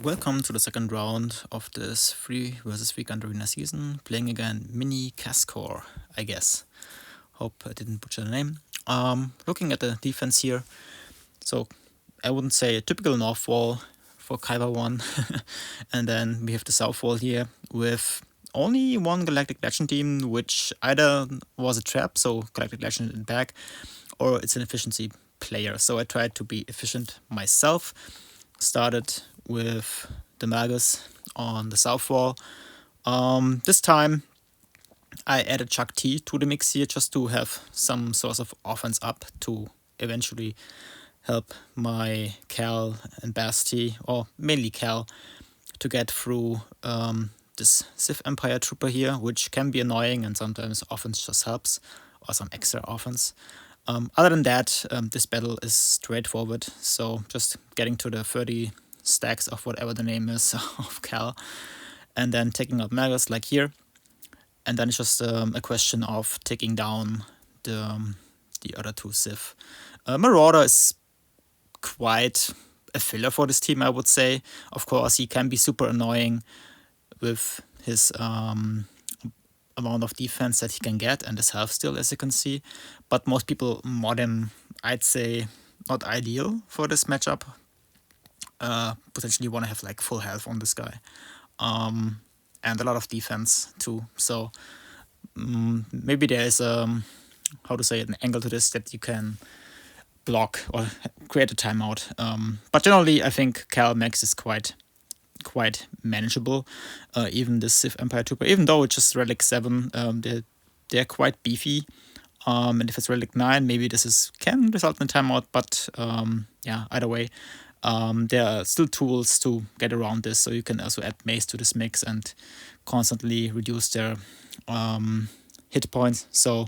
Welcome to the second round of this 3 versus 3 country arena season, playing again Mini Cascor, I guess. Hope I didn't butcher the name. Looking at the defense here, so I wouldn't say a typical north wall for Kaiba 1. And then we have the south wall here with only one Galactic Legend team, which either was a trap, so Galactic Legend in back, or it's an efficiency player. So I tried to be efficient myself. Started with the Malicos on the south wall. This time I added Chuck T to the mix here just to have some source of offense up to eventually help my Cal and Basti, or mainly Cal, to get through this Sith Empire Trooper here, which can be annoying and sometimes offense just helps, or some extra offense. Other than that, this battle is straightforward, so just getting to the 30 stacks of whatever the name is of Cal, and then taking out Magus like here, and then it's just a question of taking down the other two Sith. Marauder is quite a filler for this team, I would say. Of course, he can be super annoying with his amount of defense that he can get and his health still, as you can see. But most people mod him, I'd say, not ideal for this matchup. Potentially want to have like full health on this guy. And a lot of defense too. So maybe there is an angle to this that you can block or create a timeout. But generally, I think Cal Max is quite manageable. Even the Sith Empire Trooper, even though it's just Relic 7, they're quite beefy. And if it's Relic 9, maybe this can result in a timeout. But yeah, either way, there are still tools to get around this. So you can also add Mace to this mix and constantly reduce their hit points. So,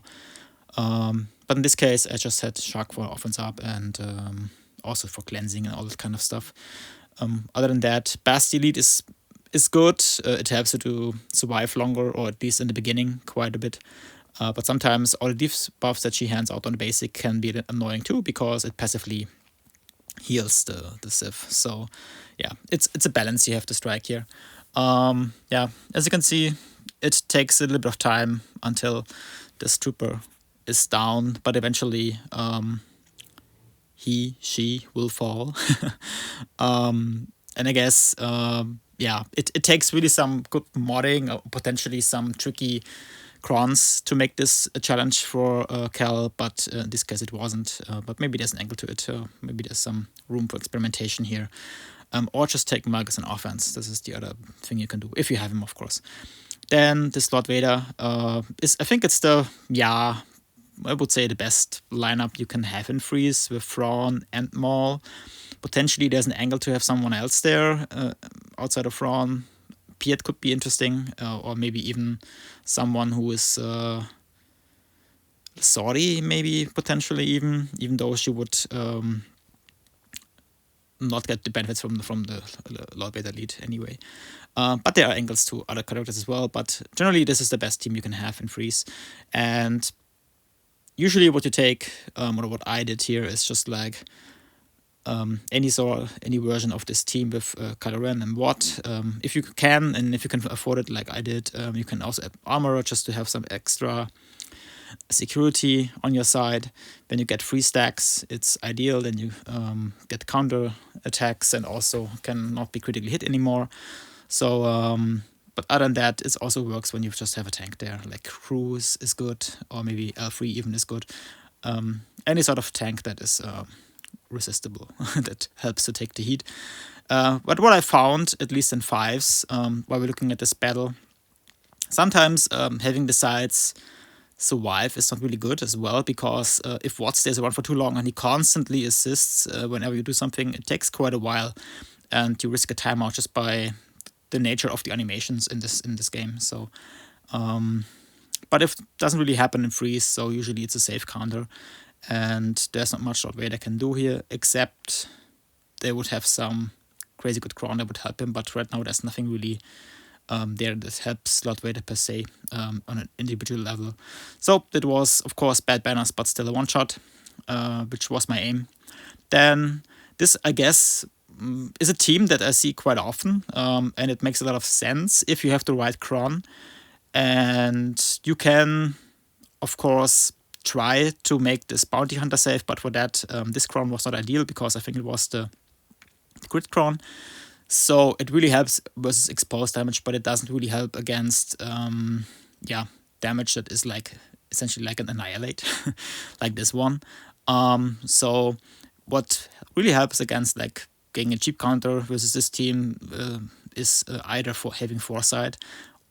but in this case, I just had Shark for offense up and also for cleansing and all that kind of stuff. Other than that, Basti lead is good. It helps you to survive longer, or at least in the beginning, quite a bit. But sometimes all the debuffs that she hands out on the basic can be annoying too, because it passively heals the Sith. So yeah, it's a balance you have to strike here. Yeah, as you can see, it takes a little bit of time until this trooper is down, but eventually she will fall. And I guess yeah, it takes really some good modding, or potentially some tricky crons to make this a challenge for Cal, but in this case it wasn't. But maybe there's an angle to it. Maybe there's some room for experimentation here. Or just take Magus in offense. This is the other thing you can do, if you have him, of course. Then this Lord Vader is, I think it's I would say the best lineup you can have in Freeze with Thrawn and Maul. Potentially there's an angle to have someone else there outside of Thrawn. Piet could be interesting, or maybe even someone who is Saudi, maybe potentially even though she would not get the benefits from the Lord Vader lead anyway. But there are angles to other characters as well. But generally, this is the best team you can have in Freeze. And usually what you take, or what I did here, is just like any version of this team with Kylo Ren and Watt. If you can, and if you can afford it like I did, you can also add Armorer just to have some extra security on your side. When you get 3 stacks, it's ideal. Then you get counter attacks and also can not be critically hit anymore. So but other than that, it also works when you just have a tank there. Like Cruise is good, or maybe L3 even is good. Any sort of tank that is resistible, that helps to take the heat. But what I found, at least in 5s, while we're looking at this battle, sometimes having the sides survive is not really good as well, because if Watt stays around for too long and he constantly assists whenever you do something, it takes quite a while, and you risk a timeout just by the nature of the animations in this game. So but if it doesn't really happen in Freeze, so usually it's a safe counter, and there's not much Lord Vader can do here, except they would have some crazy good crown that would help him, but right now there's nothing really there that helps Lord Vader per se on an individual level. So it was, of course, bad banners, but still a one-shot, which was my aim. Then this, I guess, is a team that I see quite often, and it makes a lot of sense if you have the right cron. And you can, of course, try to make this bounty hunter safe, but for that, this cron was not ideal because I think it was the crit cron. So it really helps versus exposed damage, but it doesn't really help against damage that is like essentially like an annihilate, like this one. So what really helps against like getting a cheap counter versus this team is either for having foresight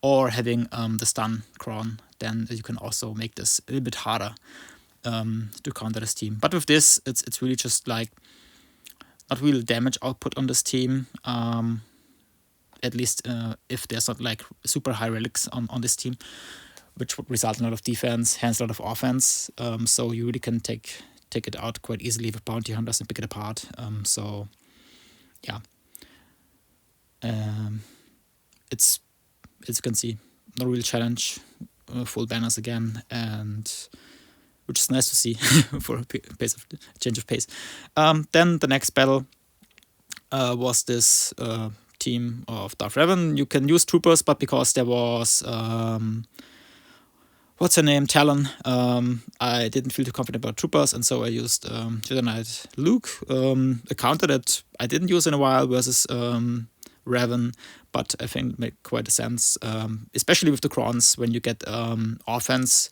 or having the stun cron. Then you can also make this a little bit harder to counter this team. But with this, it's really just like not real damage output on this team. At least if there's not like super high relics on this team, which would result in a lot of defense, hence a lot of offense. So you really can take it out quite easily with bounty hunters and pick it apart. So yeah, it's, as you can see, no real challenge. Full banners again, and which is nice to see for a change of pace. Then the next battle was this team of Darth Revan. You can use troopers, but because there was what's her name, Talon, I didn't feel too confident about troopers, and so I used Jedi Knight Luke, a counter that I didn't use in a while versus Revan, but I think make quite a sense, especially with the crons when you get offense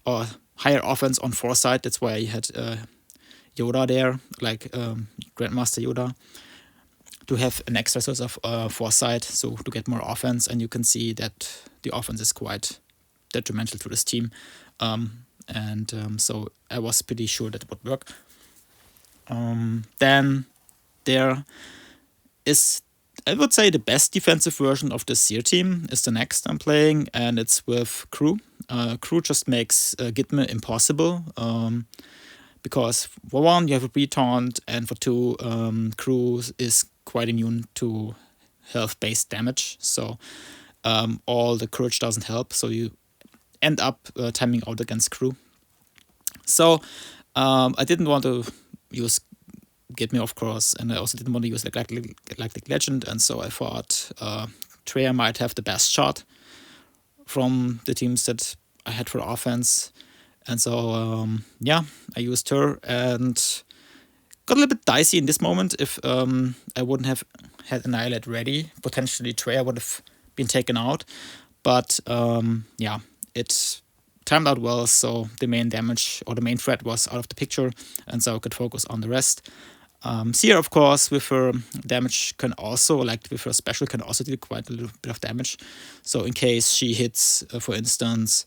or higher offense on foresight. That's why I had Yoda there, like Grandmaster Yoda, to have an extra source of foresight, so to get more offense. And you can see that the offense is quite detrimental to this team, so I was pretty sure that it would work. Then there is, I would say, the best defensive version of the Seer team is the next I'm playing, and it's with Crew. Crew just makes Gitme impossible, because for one, you have a pre-taunt, and for two, Crew is quite immune to health-based damage, so all the courage doesn't help, so you end up timing out against Crew. So I didn't want to use Gitme, of course, and I also didn't want to use like Legend, and so I thought Treya might have the best shot from the teams that I had for offense, and so I used her and got a little bit dicey in this moment. If I wouldn't have had Annihilate ready, potentially Treya would have been taken out, but it timed out well, so the main damage or the main threat was out of the picture, and so I could focus on the rest. Seer, of course, with her damage can also, like with her special, can also deal quite a little bit of damage. So in case she hits, for instance,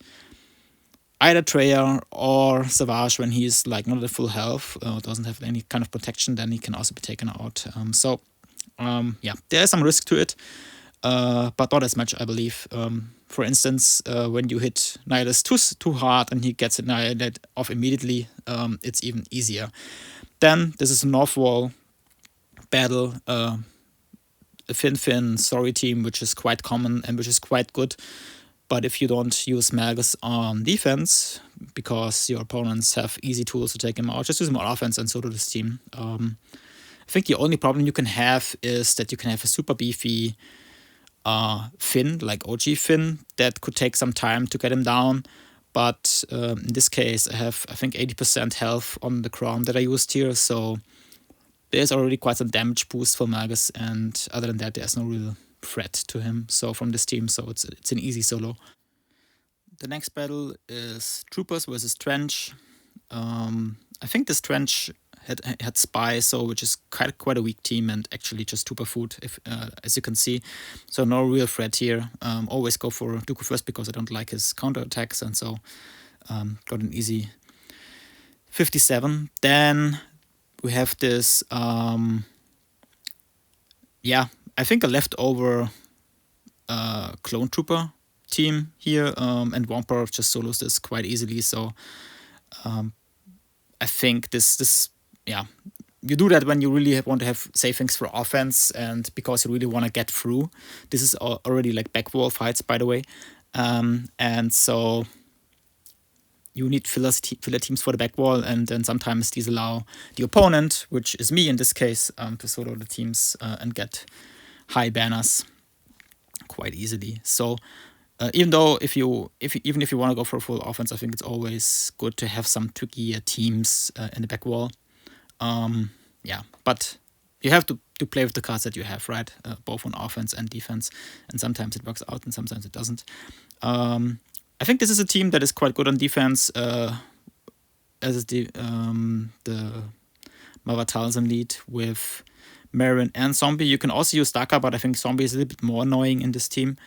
either Treya or Savage when he's like not at full health, doesn't have any kind of protection, then he can also be taken out. There is some risk to it, but not as much, I believe. For instance, when you hit Nihilus too hard and he gets annihilated off immediately, it's even easier. Then this is a North Wall battle, a Fin story team, which is quite common and which is quite good. But if you don't use Malicos on defense, because your opponents have easy tools to take him out, just use him on offense, and so do this team. I think the only problem you can have is that you can have a super beefy Finn, like OG Finn, that could take some time to get him down. But in this case, I have, I think, 80% health on the crown that I used here, so there's already quite some damage boost for Malicos, and other than that, there's no real threat to him. So from this team, so it's an easy solo. The next battle is Troopers versus Trench. I think this Trench had Spy, so which is quite a weak team and actually just Trooper food, if as you can see. So no real threat here. Always go for Dooku first because I don't like his counter attacks, and so got an easy 57. Then we have this I think a leftover clone trooper team here, and Wampa just solos this quite easily. So I think this you do that when you really want to have savings for offense and because you really want to get through. This is already like backwall fights, by the way, and so you need filler teams for the back wall, and then sometimes these allow the opponent, which is me in this case, to solo the teams and get high banners quite easily. So even if you want to go for a full offense, I think it's always good to have some trickier teams in the back wall. But you have to play with the cards that you have, right? Both on offense and defense, and sometimes it works out and sometimes it doesn't. I think this is a team that is quite good on defense, as is the Mavatalsam lead with Marin and Zombie. You can also use Daka, but I think Zombie is a little bit more annoying in this team.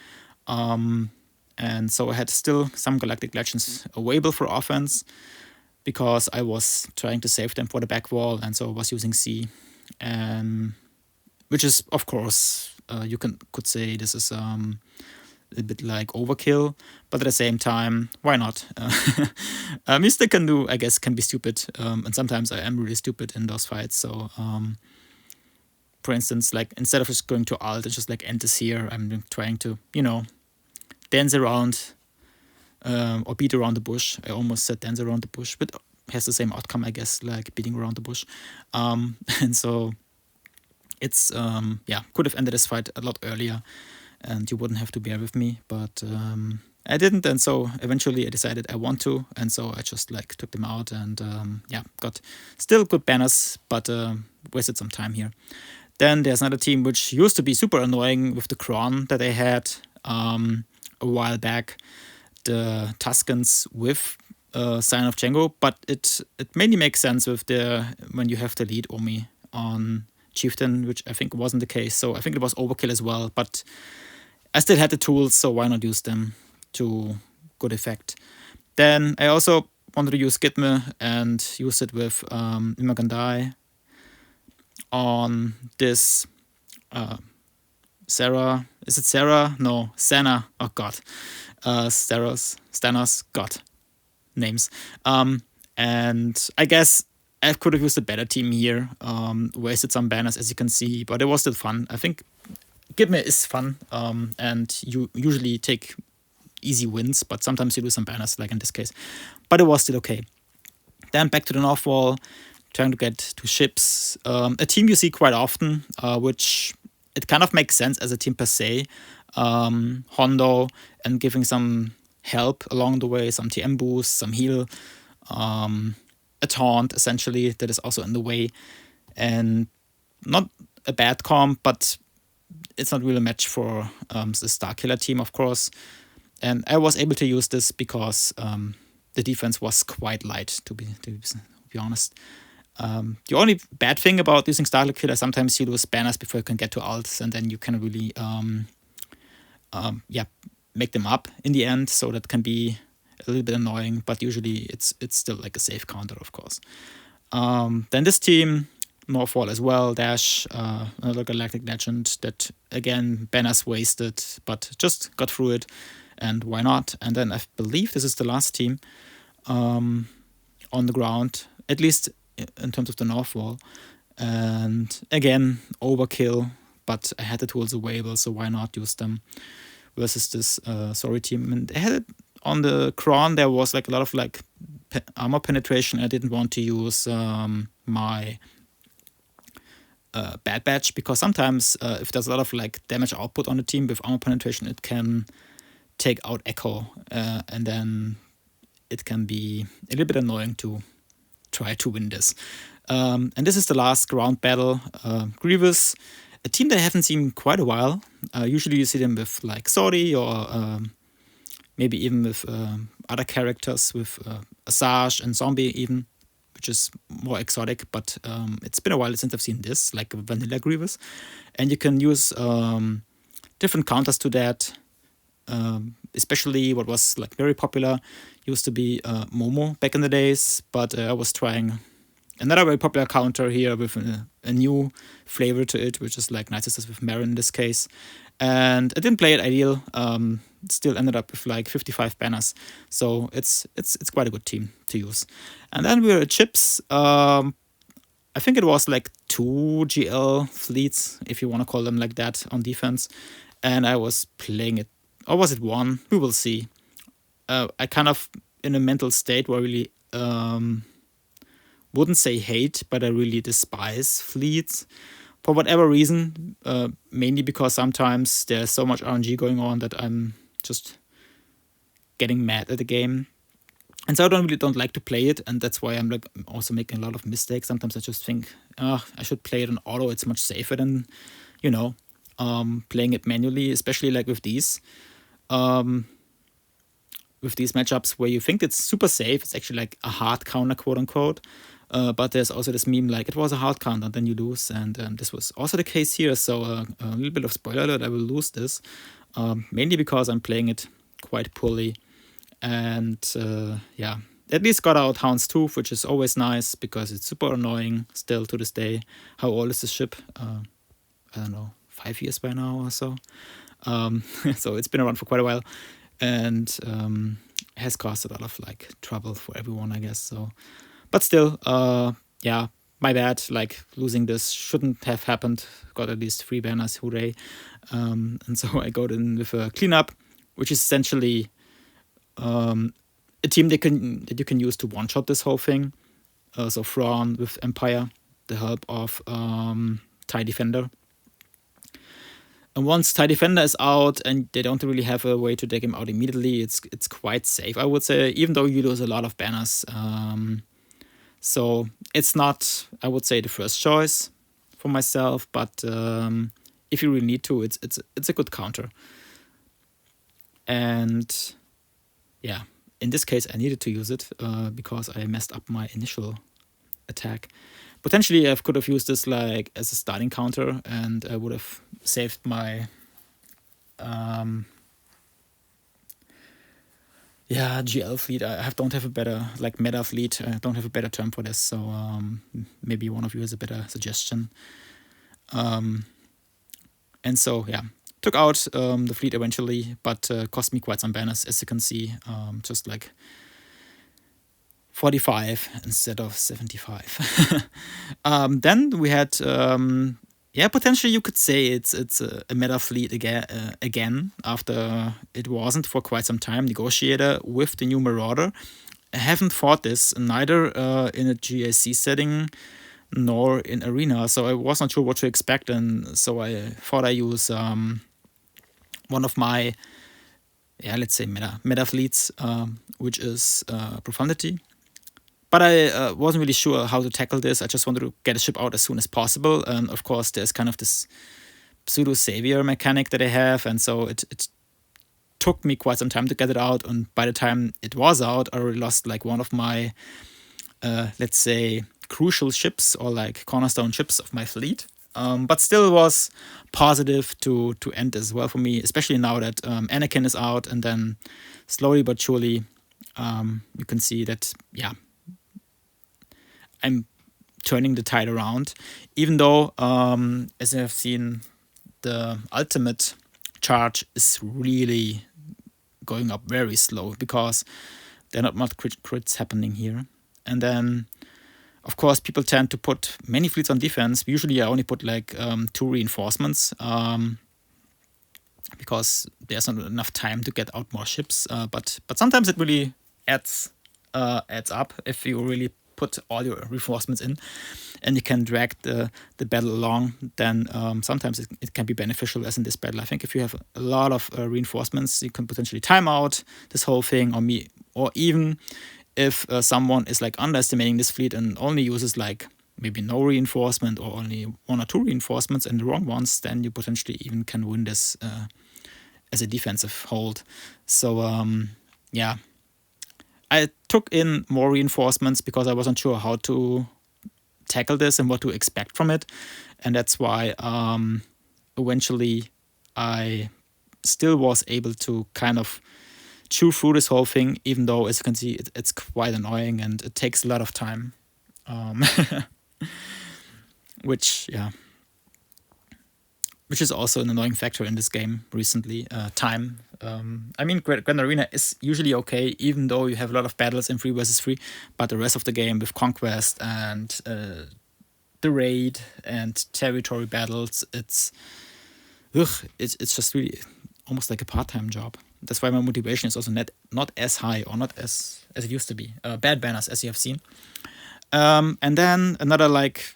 And so I had still some Galactic Legends available for offense because I was trying to save them for the back wall, and so I was using C, which is, of course, you could say this is a bit like overkill, but at the same time, why not? Mystic can be stupid, and sometimes I am really stupid in those fights. So, for instance, like instead of just going to alt and just like end this here, I'm trying to, dance around or beat around the bush. I almost said dance around the bush, but has the same outcome, I guess, like beating around the bush. And so it's could have ended this fight a lot earlier, and you wouldn't have to bear with me, but I didn't, and so eventually I decided I want to, and so I just like took them out, and got still good banners, but wasted some time here. Then there's another team which used to be super annoying with the Kron that I had a while back, the Tuscans with Sign of Django, but it mainly makes sense with when you have the lead Omi on Chieftain, which I think wasn't the case, so I think it was overkill as well, but I still had the tools, so why not use them to good effect. Then I also wanted to use Gitme and use it with Imagandai on this Sarah. Is it Sarah? No, Sana. Oh god. Stanos. God. Names. And I guess I could have used a better team here. Wasted some banners, as you can see, but it was still fun. I think Gitme is fun, and you usually take easy wins, but sometimes you lose some banners, like in this case. But it was still okay. Then back to the North Wall, trying to get to ships. A team you see quite often, which it kind of makes sense as a team per se. Hondo, and giving some help along the way, some TM boost, some heal, a taunt essentially that is also in the way, and not a bad comp, but it's not really a match for the Starkiller team, of course. And I was able to use this because the defense was quite light, to be honest. The only bad thing about using Starkiller, sometimes you lose banners before you can get to alts, and then you can really make them up in the end. So that can be a little bit annoying, but usually it's still like a safe counter, of course. Then this team, Northwall as well, Dash, another Galactic Legend that, again, banners wasted, but just got through it, and why not? And then I believe this is the last team on the ground, at least in terms of the Northwall. And again, overkill, but I had the tools available, so why not use them versus this sorry team. And I had it on the Kron, there was like a lot of like armor penetration. I didn't want to use my bad badge, because sometimes if there's a lot of like damage output on the team with armor penetration, it can take out Echo, and then it can be a little bit annoying to try to win this. And this is the last ground battle. Grievous, a team that I haven't seen in quite a while. Usually you see them with like Sori or maybe even with other characters, with Asajj and Zombie even, which is more exotic, but it's been a while since I've seen this, like Vanilla Grievous. And you can use different counters to that, especially what was like very popular used to be Momo back in the days, but I was trying another very popular counter here with a new flavor to it, which is like Night Sisters with Marin in this case. And I didn't play it ideal, still ended up with like 55 banners, so it's quite a good team to use. And then we were at Chips. I think it was like 2 GL fleets, if you want to call them like that, on defense, and I was playing it, or was it 1? We will see. I kind of in a mental state where I really wouldn't say hate, but I really despise fleets for whatever reason. Mainly because sometimes there's so much RNG going on that I'm just getting mad at the game. And so I don't like to play it, and that's why I'm like also making a lot of mistakes. Sometimes I just think, I should play it on auto. It's much safer than, playing it manually, especially like with these matchups where you think it's super safe. It's actually like a hard counter, quote unquote. But there's also this meme like it was a hard counter, and then you lose, and this was also the case here. So a little bit of spoiler alert: I will lose this, mainly because I'm playing it quite poorly. And at least got out Hound's Tooth, which is always nice because it's super annoying still to this day. How old is this ship? I don't know, 5 years by now or so. So it's been around for quite a while, and has caused a lot of like trouble for everyone, I guess. So, but still, my bad. Like losing this shouldn't have happened. Got at least 3 banners, hooray! And so I go in with a cleanup, which is essentially a team that you can use to one-shot this whole thing. So Thrawn with Empire, the help of TIE Defender. And once TIE Defender is out and they don't really have a way to take him out immediately, it's quite safe, I would say, even though you lose a lot of banners. So it's not, I would say, the first choice for myself, but if you really need to, it's a good counter. And yeah, in this case, I needed to use it because I messed up my initial attack. Potentially, I could have used this like as a starting counter, and I would have saved my GL fleet. I don't have a better like meta fleet. I don't have a better term for this, so maybe one of you has a better suggestion. And so took out the fleet eventually, but cost me quite some banners, as you can see, just like 45 instead of 75. Then we had, potentially you could say it's a meta fleet again after it wasn't for quite some time. Negotiator with the new Marauder. I haven't fought this neither in a GAC setting nor in Arena, so I was not sure what to expect, and so I thought I use one of my, let's say meta fleets, which is Profundity. But I wasn't really sure how to tackle this. I just wanted to get a ship out as soon as possible. And of course, there's kind of this pseudo-savior mechanic that I have. And so it took me quite some time to get it out. And by the time it was out, I already lost like one of my, let's say, crucial ships or like cornerstone ships of my fleet. But still was positive to end as well for me, especially now that Anakin is out. And then slowly but surely, you can see that, I'm turning the tide around, even though, as I have seen, the ultimate charge is really going up very slow because there are not much crits happening here. And then, of course, people tend to put many fleets on defense. Usually I only put like 2 reinforcements because there's not enough time to get out more ships. But sometimes it really adds up if you really put all your reinforcements in and you can drag the battle along, then sometimes it can be beneficial, as in this battle. I think if you have a lot of reinforcements, you can potentially time out this whole thing, or even if someone is like underestimating this fleet and only uses like maybe no reinforcement or only 1 or 2 reinforcements and the wrong ones, then you potentially even can win this as a defensive hold. So I took in more reinforcements because I wasn't sure how to tackle this and what to expect from it. And that's why eventually I still was able to kind of chew through this whole thing, even though, as you can see, it's quite annoying and it takes a lot of time. Which is also an annoying factor in this game recently, time. I mean, Grand Arena is usually okay, even though you have a lot of battles in 3 versus 3, but the rest of the game with Conquest and the raid and territory battles, it's just really almost like a part-time job. that's why my motivation is also not as high, or not as it used to be. Bad banners, as you have seen. And then another, like,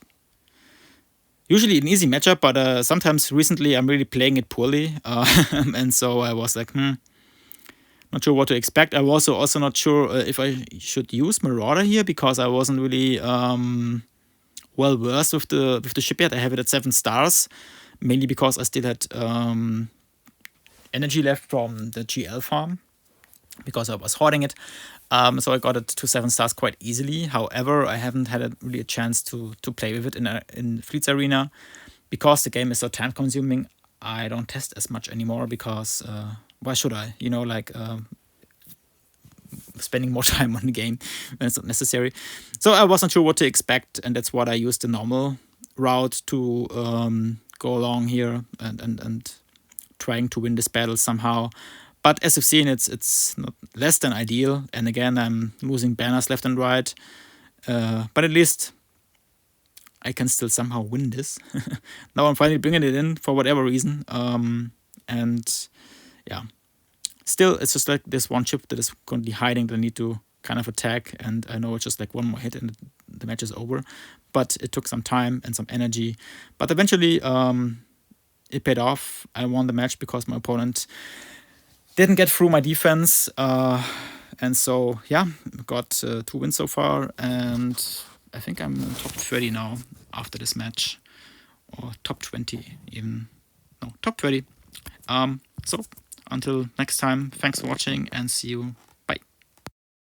usually an easy matchup, but sometimes recently I'm really playing it poorly. And so I was like, not sure what to expect. I was also not sure if I should use Marauder here, because I wasn't really well versed with the ship yet. I have it at 7 stars, mainly because I still had energy left from the GL farm, because I was hoarding it. So I got it to 7 stars quite easily. However, I haven't had really a chance to play with it in Fleets Arena, because the game is so time consuming. I don't test as much anymore, because why should I? You know, like spending more time on the game when it's not necessary. So I wasn't sure what to expect, and that's what I used the normal route to go along here and trying to win this battle somehow. But as you've seen, it's not less than ideal. And again, I'm losing banners left and right. But at least I can still somehow win this. Now I'm finally bringing it in for whatever reason. And yeah, still, it's just like this one chip that is currently hiding that I need to kind of attack. And I know it's just like one more hit and the match is over. But it took some time and some energy. But eventually, it paid off. I won the match because my opponent didn't get through my defense. And so, yeah, got 2 wins so far. And I think I'm in top 30 now after this match. Or top 20 even. No, top 30. So, until next time, thanks for watching and see you